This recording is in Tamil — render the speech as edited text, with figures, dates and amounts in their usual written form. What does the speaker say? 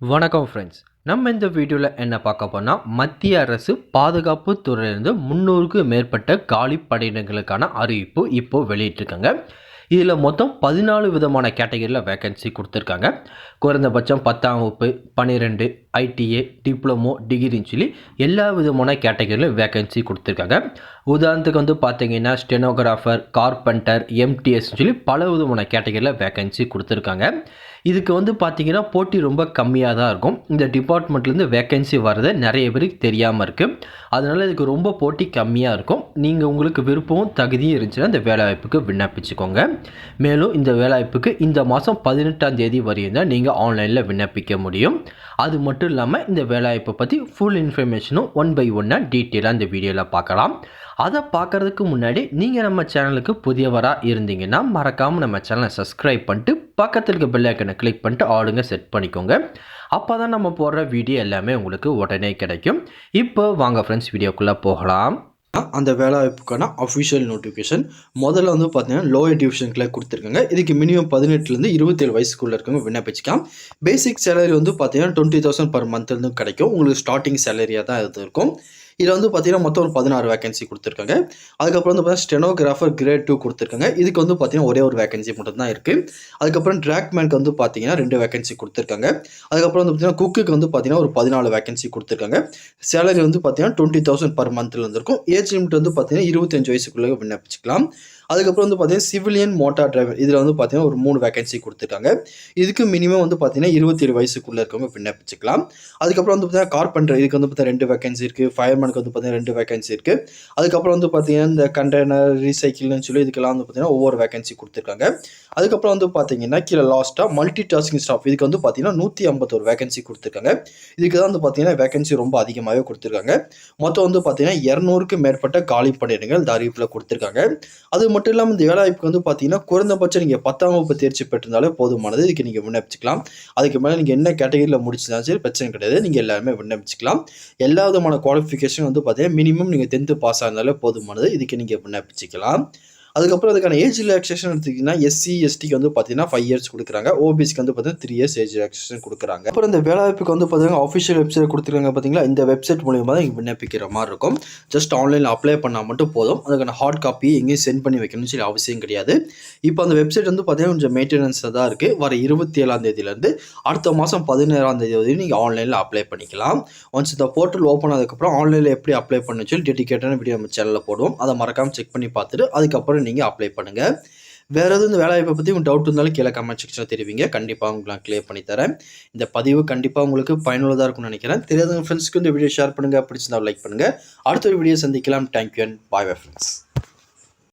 வணக்கம் ஃப்ரெண்ட்ஸ். நம்ம இந்த வீடியோவில் என்ன பார்க்க போனால் மத்திய அரசு பாதுகாப்பு துறையிலிருந்து 300க்கு மேற்பட்ட காலி பணியிடங்களுக்கான அறிவிப்பு இப்போது வெளியிட்டிருக்காங்க. இதில் மொத்தம் 14 விதமான கேட்டகரியில் வேக்கன்சி கொடுத்துருக்காங்க. குறைந்தபட்சம் 10ஆம் வகுப்பு, 12, ஐடிஏ, டிப்ளமோ, டிகிரின்னு சொல்லி எல்லா விதமான கேட்டகரியிலும் வேக்கன்சி கொடுத்துருக்காங்க. உதாரணத்துக்கு பார்த்தீங்கன்னா ஸ்டெனோகிராஃபர், கார்பெண்டர், எம்டிஎஸ்ன்னு சொல்லி பல விதமான கேட்டகரியில் வேக்கன்சி கொடுத்துருக்காங்க. இதுக்கு பார்த்தீங்கன்னா போட்டி ரொம்ப கம்மியாக தான் இருக்கும். இந்த டிபார்ட்மெண்ட்லேருந்து வேக்கன்சி வர்றது நிறைய பேருக்கு தெரியாமல் இருக்குது. அதனால் இதுக்கு ரொம்ப போட்டி கம்மியாக இருக்கும். நீங்கள் உங்களுக்கு விருப்பமும் தகுதியும் இருந்துச்சுன்னா இந்த வேலைவாய்ப்புக்கு விண்ணப்பிச்சுக்கோங்க. மேலும் இந்த வேலைவாய்ப்புக்கு இந்த மாதம் 18ஆம் தேதி வரையும் தான் நீங்கள் ஆன்லைனில் விண்ணப்பிக்க முடியும். அது மட்டும் இல்லாமல் இந்த வேலைவாய்ப்பை பற்றி ஃபுல் இன்ஃபர்மேஷனும் ஒன் பை ஒன்னாக டீட்டெயிலாக இந்த வீடியோவில் பார்க்கலாம். அதை பார்க்குறதுக்கு முன்னாடி நீங்கள் நம்ம சேனலுக்கு புதியவராக இருந்தீங்கன்னா மறக்காமல் நம்ம சேனலை சப்ஸ்கிரைப் பண்ணிட்டு பக்கத்தில் இருக்க பெல் ஐக்கனை கிளிக் பண்ணிட்டு ஆளுங்க செட் பண்ணிக்கோங்க. அப்போ தான் நம்ம போடுற வீடியோ எல்லாமே உங்களுக்கு உடனே கிடைக்கும். இப்போ வாங்க ஃப்ரெண்ட்ஸ் வீடியோக்குள்ளே போகலாம். அந்த வேலைவாய்ப்புக்கான அஃபிஷியல் நோட்டிஃபிகேஷன் முதல்ல பார்த்தீங்கன்னா லோயர் டிவிஷனுக்குள்ளே கொடுத்துருக்காங்க. இதுக்கு மினிமம் 18லேருந்து 27 வயசுக்குள்ளே இருக்கவங்க விண்ணப்பிச்சிக்கலாம். பேசிக் சேலரி பார்த்தீங்கன்னா 20,000 பர் மந்த்லேருந்து கிடைக்கும். உங்களுக்கு ஸ்டார்டிங் சேலரியாக தான் இது இருக்கும். இதில் பார்த்தீங்கன்னா மொத்தம் ஒரு 16 வேகன்சி கொடுத்துருக்காங்க. அதுக்கப்புறம் பார்த்தீங்கன்னா ஸ்டெனோகிராஃபர் கிரேட் 2 கொடுத்துருக்காங்க. இதுக்கு பார்த்தீங்கன்னா ஒரே ஒரு வேகன்சி மட்டும் தான் இருக்குது. அதுக்கப்புறம் டிராக்மேனுக்கு பார்த்தீங்கன்னா 2 வேகன்சி கொடுத்துருக்காங்க. அதுக்கப்புறம் பார்த்தீங்கன்னா குக்குக்கு பார்த்தீங்கன்னா ஒரு 14 வேகன்சி கொடுத்துருக்காங்க. சேலரி பார்த்தீங்கன்னா 20,000 பர் மந்த்லேருந்து இருக்கும். ஏஜ் லிமிட் பார்த்தீங்கன்னா 25 வயசுக்குள்ளே விண்ணப்பிச்சுக்கலாம். அதுக்கப்புறம் பார்த்தீங்கன்னா சிவிலியன் மோட்டார் டிரைவர் இதில் பார்த்தீங்கன்னா ஒரு 3 வேகன்சி கொடுத்துருக்காங்க. இதுக்கு மினிமம் பார்த்தீங்கன்னா 27 வயசுக்குள்ளே இருக்கவங்க விண்ணப்பிச்சுக்கலாம். அதுக்கப்புறம் பார்த்தீங்கன்னா கார்பெண்டர் இதுக்கு பார்த்தீங்கன்னா 2 வேகன்சி இருக்குது. ஃபயர்மேனுக்கு பார்த்தீங்கன்னா 2 வேகன்சி இருக்குது. அதுக்கப்புறம் பார்த்தீங்கன்னா இந்த கண்டெய்னர் ரீசைக்கிள்னு சொல்லி இதுக்கெல்லாம் பார்த்தீங்கன்னா ஒவ்வொரு வேகன்சி கொடுத்துருக்காங்க. அதுக்கப்புறம் பார்த்தீங்கன்னா கீழே லாஸ்ட்டாக மல்டி டாஸ்கிங் ஸ்டாஃப் இதுக்கு பார்த்தீங்கன்னா 151 வேகன்சி கொடுத்துருக்காங்க. இதுக்கு தான் பார்த்தீங்கன்னா வேகன்சி ரொம்ப அதிகமாகவே கொடுத்துருக்காங்க. மொத்தம் பார்த்தீங்கன்னா 200க்கு மேற்பட்ட காலி பணியிடங்கள் இந்த அறிவிப்பில் கொடுத்துருக்காங்க. அது மட்டும் இல்லாமல் இந்த வேலைவாய்ப்புக்கு பார்த்தீங்கன்னா குறைந்தபட்சம் நீங்கள் 10ஆம் வகுப்பு தேர்ச்சி பெற்றிருந்தாலே போதுமானது. இதுக்கு நீங்கள் விண்ணப்பிச்சுக்கலாம். அதுக்கு மேலே நீங்கள் என்ன கேட்டகரியில் முடிச்சிருந்தாலும் சரி பிரச்சனை கிடையாது. நீங்கள் எல்லாருமே விண்ணப்பிச்சுக்கலாம். எல்லா விதமான குவாலிஃபிகேஷன் பார்த்தீங்கன்னா மினிமம் நீங்கள் 10th பாஸ் ஆயிருந்தாலே போதுமானது. இதுக்கு நீங்கள் விண்ணப்பிச்சுக்கலாம். அதுக்கப்புறம் அதுக்கான ஏஜ் ரிலாக்ஸேஷன் எடுத்துக்கிட்டிங்கன்னா எஸ்சி எஸ்டிக்கு பார்த்தீங்கன்னா 5 இயர்ஸ் கொடுக்குறாங்க. ஓபிசிக்கு பார்த்தீங்கன்னா 3 இயர்ஸ் ஏஜ் ரிலாக்ஸேஷன் கொடுக்குறாங்க. அப்புறம் இந்த வேலைவாய்ப்புக்கு பார்த்தீங்கன்னா ஆஃபிஷியல் வெப்சைட் கொடுத்துருக்காங்க. பார்த்தீங்களா, இந்த வெப்சைட் மூலியமாக தான் நீங்கள் விண்ணப்பிக்கிற மாதிரி இருக்கும். ஜஸ்ட் ஆன்லைனில் அப்ளை பண்ணால் மட்டும் போதும். அதுக்கான ஹார்ட் காப்பி எங்கேயும் சென்ட் பண்ணி வைக்கணும்னு சொல்லி அவசியம் கிடையாது. இப்போ அந்த வெப்சைட் பார்த்தீங்கன்னா கொஞ்சம் மெயின்டெனன்ஸில் தான் இருக்குது. வர 27ஆம் தேதியிலேருந்து அடுத்த மாதம் 17ஆம் தேதி வரையும் நீங்கள் ஆன்லைனில் அப்ளை பண்ணிக்கலாம். ஒன்ஸ் இந்த போர்ட்டல் ஓப்பன் ஆனதுக்கப்புறம் ஆன்லைனில் எப்படி அப்ளை பண்ணு சொல்லி டெடிகேட்டான வீடியோ நம்ம சேனலில் போடுவோம். அதை மறக்காமல் செக் பண்ணி பார்த்துட்டு அதுக்கப்புறம் நீங்கள் அப்ளை பண்ணுங்கள். வேறு எதுவும் இந்த வேலைவாய்ப்பை பற்றி உங்களுக்கு டவுட் இருந்தாலும் கீழே கமெண்ட் செக்ஷனில் தெரிவிங்க. கண்டிப்பாக உங்களுக்கு நான் கிளியர் பண்ணி தரேன். இந்த பதிவு கண்டிப்பாக உங்களுக்கு பயனுள்ளதாக இருக்கும்னு நினைக்கிறேன். தெரியாதவங்க ஃப்ரெண்ட்ஸ்க்கு இந்த வீடியோ ஷேர் பண்ணுங்கள். பிடிச்சிருந்தா லைக் பண்ணுங்கள். அடுத்த ஒரு வீடியோ சந்திக்கலாம். Thank you and bye friends.